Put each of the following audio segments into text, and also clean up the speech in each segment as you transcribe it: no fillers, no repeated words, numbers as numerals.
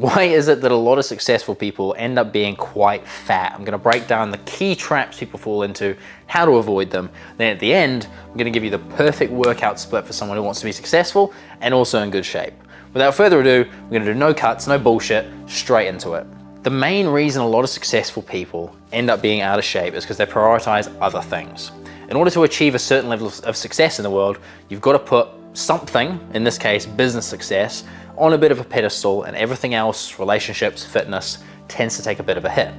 Why is it that a lot of successful people end up being quite fat? I'm gonna break down the key traps people fall into, how to avoid them. Then at the end, I'm gonna give you the perfect workout split for someone who wants to be successful and also in good shape. Without further ado, we're gonna do no cuts, no bullshit, straight into it. The main reason a lot of successful people end up being out of shape is because they prioritize other things. In order to achieve a certain level of success in the world, you've got to put something, in this case business success, on a bit of a pedestal, and everything else, relationships, fitness, tends to take a bit of a hit.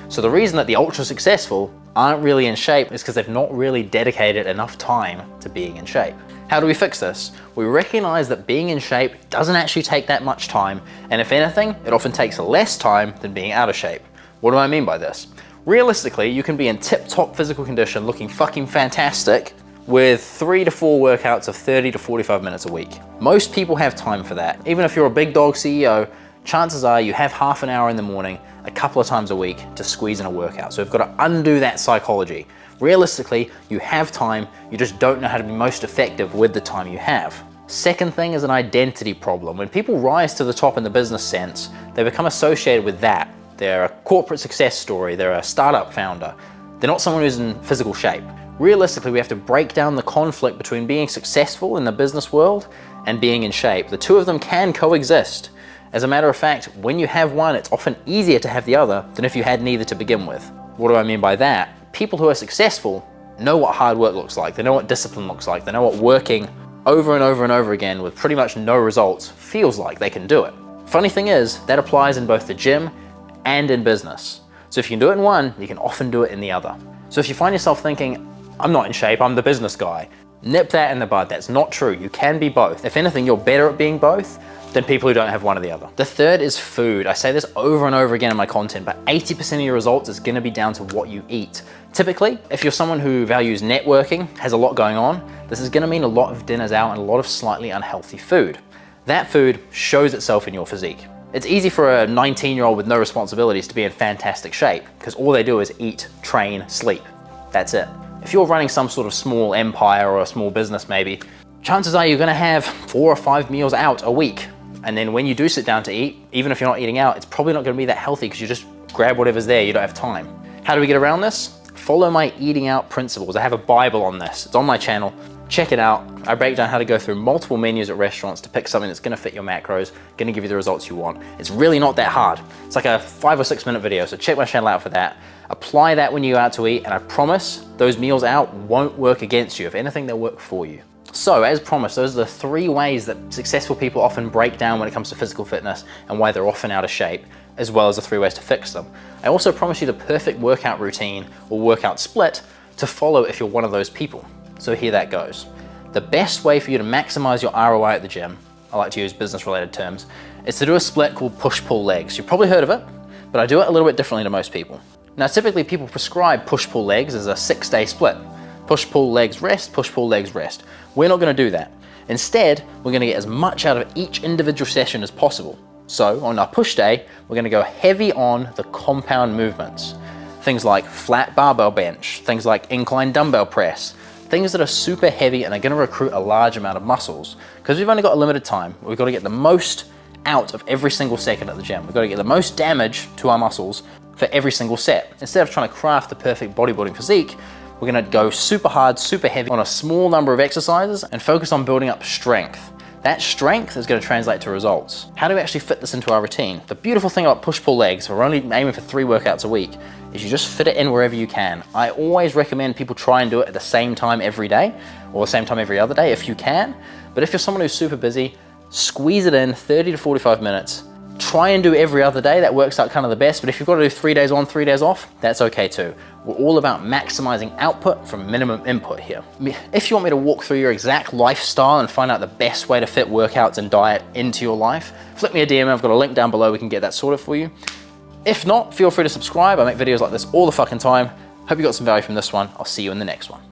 So the reason that the ultra successful aren't really in shape is because they've not really dedicated enough time to being in shape. How do we fix this? We recognize that being in shape doesn't actually take that much time, and if anything, it often takes less time than being out of shape. What do I mean by this? Realistically, you can be in tip-top physical condition looking fucking fantastic with 3 to 4 workouts of 30 to 45 minutes a week. Most people have time for that. Even if you're a big dog CEO, chances are you have half an hour in the morning, a couple of times a week to squeeze in a workout. So we've got to undo that psychology. Realistically, you have time, you just don't know how to be most effective with the time you have. Second thing is an identity problem. When people rise to the top in the business sense, they become associated with that. They're a corporate success story, they're a startup founder. They're not someone who's in physical shape. Realistically, we have to break down the conflict between being successful in the business world and being in shape. The two of them can coexist. As a matter of fact, when you have one, it's often easier to have the other than if you had neither to begin with. What do I mean by that? People who are successful know what hard work looks like, they know what discipline looks like, they know what working over and over and over again with pretty much no results feels like. They can do it. Funny thing is, that applies in both the gym and in business. So if you can do it in one, you can often do it in the other. So if you find yourself thinking, I'm not in shape, I'm the business guy, nip that in the bud. That's not true. You can be both. If anything, you're better at being both than people who don't have one or the other. The third is food. I say this over and over again in my content, but 80% of your results is gonna be down to what you eat. Typically, if you're someone who values networking, has a lot going on, this is gonna mean a lot of dinners out and a lot of slightly unhealthy food. That food shows itself in your physique. It's easy for a 19-year-old with no responsibilities to be in fantastic shape because all they do is eat, train, sleep. That's it. If you're running some sort of small empire or a small business maybe, chances are you're gonna have 4 or 5 meals out a week. And then when you do sit down to eat, even if you're not eating out, it's probably not gonna be that healthy because you just grab whatever's there, you don't have time. How do we get around this? Follow my eating out principles. I have a Bible on this. It's on my channel. Check it out. I break down how to go through multiple menus at restaurants to pick something that's gonna fit your macros, gonna give you the results you want. It's really not that hard. It's like a 5 or 6 minute video, so check my channel out for that. Apply that when you go out to eat, and I promise those meals out won't work against you. If anything, they'll work for you. So as promised, those are the 3 ways that successful people often break down when it comes to physical fitness and why they're often out of shape, as well as the 3 ways to fix them. I also promise you the perfect workout routine or workout split to follow if you're one of those people. So here that goes. The best way for you to maximize your ROI at the gym, I like to use business related terms, is to do a split called push-pull legs. You've probably heard of it, but I do it a little bit differently to most people. Now typically people prescribe push-pull legs as a 6-day split. Push-pull legs rest, push-pull legs rest. We're not gonna do that. Instead, we're gonna get as much out of each individual session as possible. So on our push day, we're gonna go heavy on the compound movements. Things like flat barbell bench, things like incline dumbbell press, things that are super heavy and are gonna recruit a large amount of muscles. Because we've only got a limited time, we've gotta get the most out of every single second at the gym. We've gotta get the most damage to our muscles for every single set. Instead of trying to craft the perfect bodybuilding physique, we're gonna go super hard, super heavy on a small number of exercises and focus on building up strength. That strength is gonna translate to results. How do we actually fit this into our routine? The beautiful thing about push-pull legs, we're only aiming for 3 workouts a week, is you just fit it in wherever you can. I always recommend people try and do it at the same time every day, or the same time every other day if you can. But if you're someone who's super busy, squeeze it in 30 to 45 minutes. Try and do every other day, that works out kind of the best, but if you've got to do 3 days on, 3 days off, that's okay too. We're all about maximizing output from minimum input here. If you want me to walk through your exact lifestyle and find out the best way to fit workouts and diet into your life, flip me a DM, I've got a link down below, we can get that sorted for you. If not, feel free to subscribe, I make videos like this all the fucking time. Hope you got some value from this one, I'll see you in the next one.